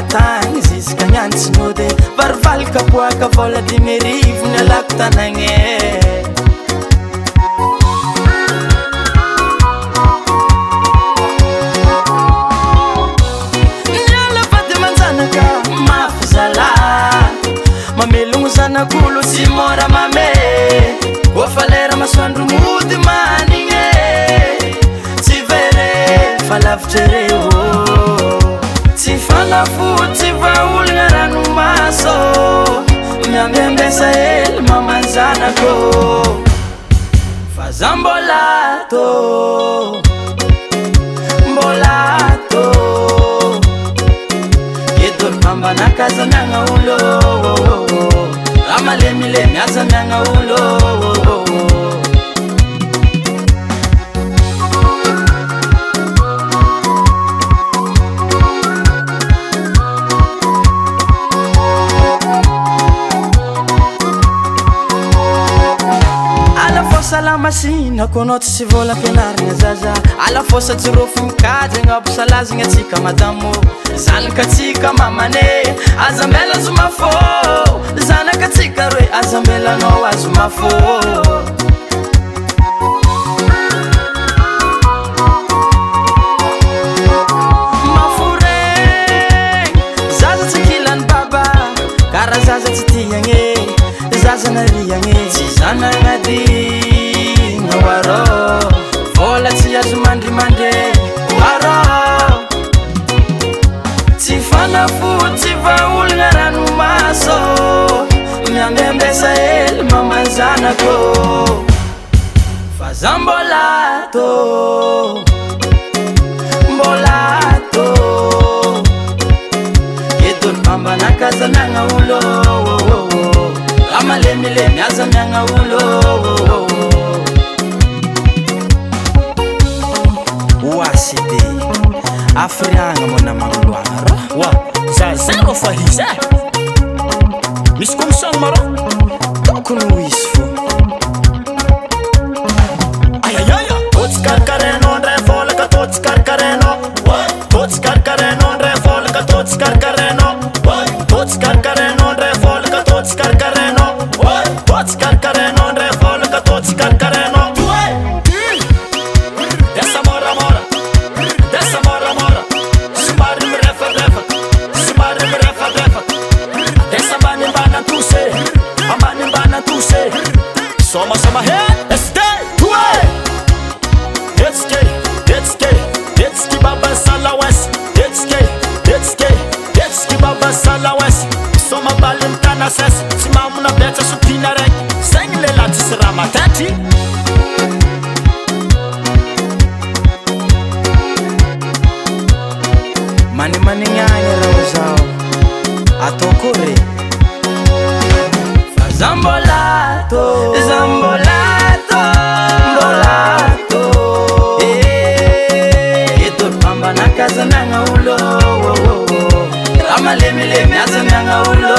tany ziska niany tsy nody varivalika poaka vola dimy arivo ny alako tanagny niala vady manjanaka mafy zala mamelogno zanak'olo tsy mora mame kofa lera masoandro mody manigny tsy vere fa lavitra reo tsy falafoty tsy vaolagna ranomaso miambembesa hely mamanjanako fa za mbolato edolo mambanaka aza miagna olo amalemilemy aza miagna olo salamasina kono tsy vola pianarigna zaza ala fosa jirofo mikajagna ampisalazagna atsika madamo zanakatsika mamane aza mbela azo mafô zanakatsika roe aza mbela anao azo mafô maforegny zaza tsy kilany baba kara zaza tsy tiagny zaza nariagny tsy zanagnaty vola tsy azo mandrimandre aro tsy fanafoty tsy vaolagna ranomaso miambembesa hely mamanjanako fa za mbolato edolo mambanaka aza miagna olo amalemilemy aza miagna olo oaside afriagna mona magnoloagna wa zazaro fahiza misy komsagny maro tokony ho izy fo ayayaya totsikarikarenao ndray volaka totsikarikarenao totsikarikarenao ndray volaka totsikarikarenao totsikarikarenao ndray volaka totsikarikarenao totsikarikarenao ndray volaka totsikarikarenao Sama head, let's stay. Let's keep baba salawes. Let's keep baba salawes. Soma balim tanases. Si mamuna betsa supina rek. Seng lela tisrama tati. Mani nyanya rozao. Atokore. Zambolato edolo mambanaka aza miagna olo amalemilemy aza miagna olo